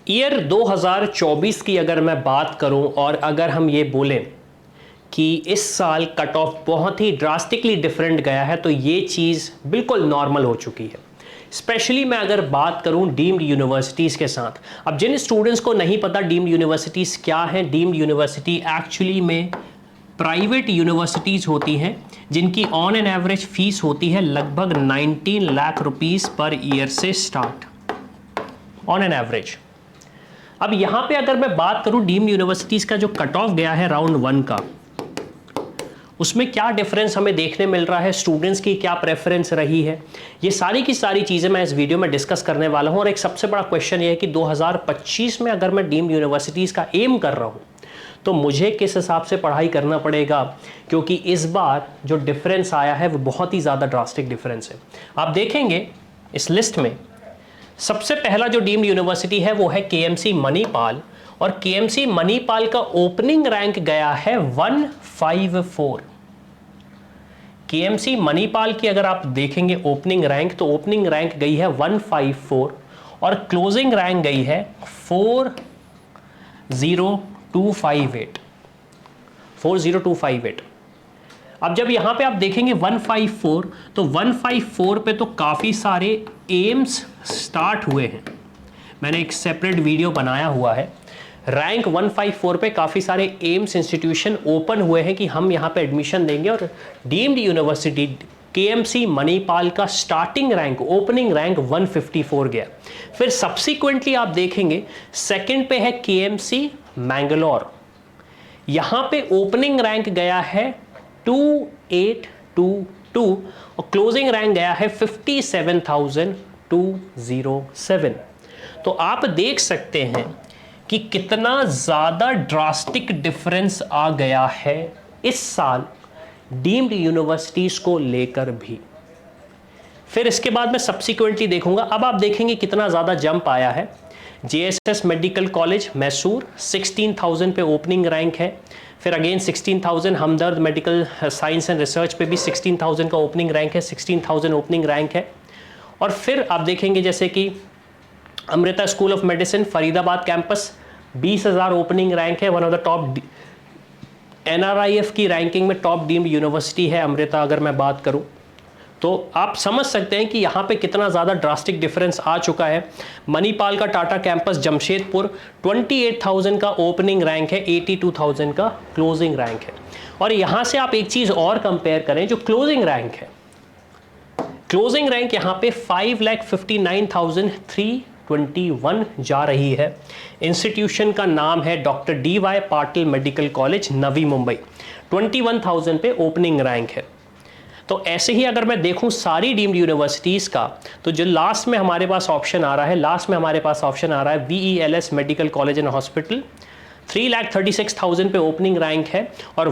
Year 2024 की अगर मैं बात करूं और अगर हम ये बोलें कि इस साल कट ऑफ बहुत ही ड्रास्टिकली डिफरेंट गया है, तो ये चीज़ बिल्कुल नॉर्मल हो चुकी है। स्पेशली मैं अगर बात करूं डीम्ड यूनिवर्सिटीज़ के साथ। अब जिन स्टूडेंट्स को नहीं पता डीम्ड यूनिवर्सिटीज़ क्या है, डीम्ड यूनिवर्सिटी एक्चुअली में प्राइवेट यूनिवर्सिटीज़ होती हैं जिनकी ऑन एन एवरेज फीस होती है लगभग 19 लाख रुपीस पर ईयर से स्टार्ट, ऑन एन एवरेज। अब यहां पे अगर मैं बात करूं डीम्ड यूनिवर्सिटीज़ का जो कट ऑफ गया है राउंड 1 का, उसमें क्या डिफरेंस हमें देखने मिल रहा है, स्टूडेंट्स की क्या प्रेफरेंस रही है, ये सारी की सारी चीज़ें मैं इस वीडियो में डिस्कस करने वाला हूं। और एक सबसे बड़ा क्वेश्चन ये है कि 2025 में अगर मैं डीम्ड यूनिवर्सिटीज़ का एम कर रहा हूं तो मुझे किस हिसाब से पढ़ाई करना पड़ेगा, क्योंकि इस बार जो डिफरेंस आया है वो बहुत ही ज़्यादा ड्रास्टिक डिफरेंस है। आप देखेंगे इस लिस्ट में सबसे पहला जो डीम्ड यूनिवर्सिटी है वो है केएमसी मणिपाल, और केएमसी मणिपाल का ओपनिंग रैंक गया है 154। केएमसी मणिपाल की अगर आप देखेंगे ओपनिंग रैंक, तो ओपनिंग रैंक गई है 154 और क्लोजिंग रैंक गई है 40258। अब जब यहां पे आप देखेंगे 154, तो 154 पे तो काफ़ी सारे एम्स स्टार्ट हुए हैं। मैंने एक सेपरेट वीडियो बनाया हुआ है। रैंक 154 पे काफ़ी सारे एम्स इंस्टीट्यूशन ओपन हुए हैं कि हम यहाँ पे एडमिशन देंगे, और डीम्ड यूनिवर्सिटी केएमसी मणिपाल का स्टार्टिंग रैंक, ओपनिंग रैंक 154 गया। फिर सब्सिक्वेंटली आप देखेंगे सेकंड पे है केएमसी मैंगलोर, यहाँ पे ओपनिंग रैंक गया है 2822 और क्लोजिंग रैंक गया है 57,207। तो आप देख सकते हैं कि कितना ज़्यादा ड्रास्टिक डिफरेंस आ गया है इस साल डीम्ड यूनिवर्सिटीज़ को लेकर भी। फिर इसके बाद मैं सब्सिक्वेंटली देखूंगा। अब आप देखेंगे कितना ज़्यादा जंप आया है। जेएसएस मेडिकल कॉलेज मैसूर 16,000 पे ओपनिंग रैंक है। फिर again 16,000 Hamdard medical science and research पे भी 16,000 का ओपनिंग रैंक है, 16,000 ओपनिंग रैंक है। और फिर आप देखेंगे जैसे कि Amrita school of medicine Faridabad campus 20,000 opening rank है, वन ऑफ द टॉप एनआरआईएफ की रैंकिंग में टॉप डीम्ड यूनिवर्सिटी है अमृता, अगर मैं बात करूं। तो आप समझ सकते हैं कि यहाँ पे कितना ज़्यादा ड्रास्टिक डिफरेंस आ चुका है। मणिपाल का टाटा कैंपस जमशेदपुर 28,000 का ओपनिंग रैंक है, 82,000 का क्लोजिंग रैंक है। और यहाँ से आप एक चीज़ और कंपेयर करें, जो क्लोजिंग रैंक है, क्लोजिंग रैंक यहाँ पे 5,59,321 जा रही है। इंस्टीट्यूशन का नाम है doctor DY Patil medical college Navi Mumbai, 21,000 पे ओपनिंग रैंक है। तो ऐसे ही अगर मैं देखूं सारी डीम्ड यूनिवर्सिटीज़ का, तो जो लास्ट में हमारे पास ऑप्शन आ रहा है, VELS medical college and hospital 3,36,000 पे ओपनिंग रैंक है और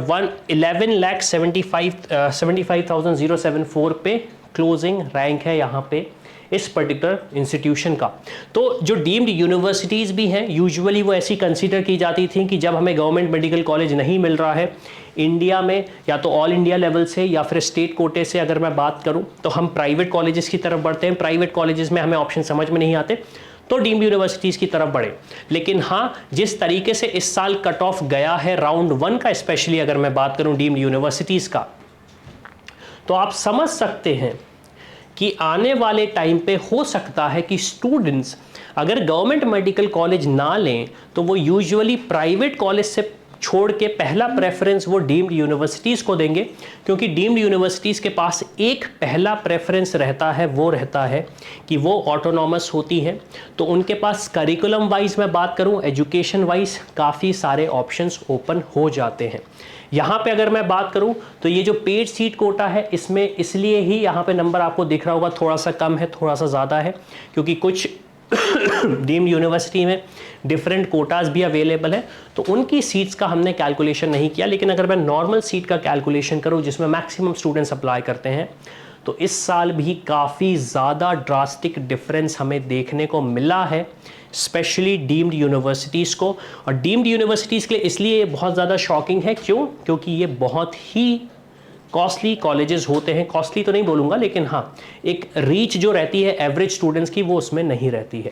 11,75,074 पे क्लोजिंग रैंक है यहाँ पे इस पर्टिकुलर इंस्टीट्यूशन का। तो जो डीम्ड यूनिवर्सिटीज़ भी हैं, यूजुअली वो ऐसी कंसीडर की जाती थी कि जब हमें गवर्नमेंट मेडिकल कॉलेज नहीं मिल रहा है इंडिया में, या तो ऑल इंडिया लेवल से या फिर स्टेट कोटे से अगर मैं बात करूं, तो हम प्राइवेट कॉलेजेस की तरफ बढ़ते हैं। प्राइवेट कॉलेजेस में हमें ऑप्शन समझ में नहीं आते तो डीम्ड यूनिवर्सिटीज़ की तरफ बढ़े। लेकिन हाँ, जिस तरीके से इस साल कट ऑफ गया है राउंड 1 का, स्पेशली अगर मैं बात करूं डीम्ड यूनिवर्सिटीज़ का, तो आप समझ सकते हैं कि आने वाले टाइम पे हो सकता है कि स्टूडेंट्स अगर गवर्नमेंट मेडिकल कॉलेज ना लें तो वो यूजुअली प्राइवेट कॉलेज से छोड़ के पहला प्रेफरेंस वो डीम्ड यूनिवर्सिटीज़ को देंगे, क्योंकि डीम्ड यूनिवर्सिटीज़ के पास एक पहला प्रेफरेंस रहता है, वो रहता है कि वो ऑटोनॉमस होती हैं। तो उनके पास करिकुलम वाइज मैं बात करूं, एजुकेशन वाइज काफ़ी सारे ऑप्शंस ओपन हो जाते हैं। यहाँ पे अगर मैं बात करूँ तो ये जो पेड सीट कोटा है, इसमें इसलिए ही यहाँ पे नंबर आपको दिख रहा होगा थोड़ा सा कम है, थोड़ा सा ज़्यादा है, क्योंकि कुछ डीम्ड यूनिवर्सिटी में डिफरेंट कोटाज भी अवेलेबल है, तो उनकी सीट्स का हमने कैलकुलेशन नहीं किया। लेकिन अगर मैं नॉर्मल सीट का कैलकुलेशन करूँ जिसमें मैक्सिमम स्टूडेंट्स अप्लाई करते हैं, तो इस साल भी काफ़ी ज़्यादा ड्रास्टिक डिफरेंस हमें देखने को मिला है, स्पेशली डीम्ड यूनिवर्सिटीज़ को। और डीम्ड यूनिवर्सिटीज़ के लिए इसलिए बहुत ज़्यादा शॉकिंग है, क्योंकि ये बहुत ही कॉस्टली कॉलेजेस होते हैं। कॉस्टली तो नहीं बोलूँगा, लेकिन हाँ, एक रीच जो रहती है एवरेज स्टूडेंट्स की वो उसमें नहीं रहती है।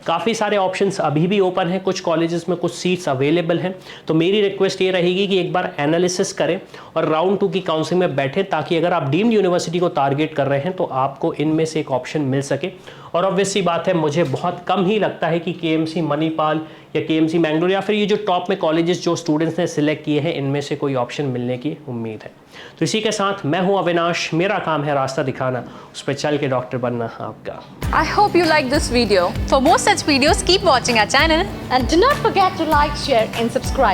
काफ़ी सारे ऑप्शंस अभी भी ओपन हैं, कुछ कॉलेजेस में कुछ सीट्स अवेलेबल हैं। तो मेरी रिक्वेस्ट ये रहेगी कि एक बार एनालिसिस करें और राउंड 2 की काउंसलिंग में बैठें, ताकि अगर आप डीम्ड यूनिवर्सिटी को टारगेट कर रहे हैं तो आपको इनमें से एक ऑप्शन मिल सके। और ऑब्वियसली बात है, मुझे बहुत कम ही लगता है कि केएमसी मणिपाल या केएमसी मैंगलोर या फिर ये जो टॉप में कॉलेजेस जो स्टूडेंट्स ने सिलेक्ट किए हैं, इनमें से कोई ऑप्शन मिलने की उम्मीद है। तो इसी के साथ मैं हूं अविनाश, मेरा काम है रास्ता दिखाना, उस पर चल के डॉक्टर बनना आपका। I hope you like this video. For more such videos, keep watching our channel. And do not forget to like, share and subscribe.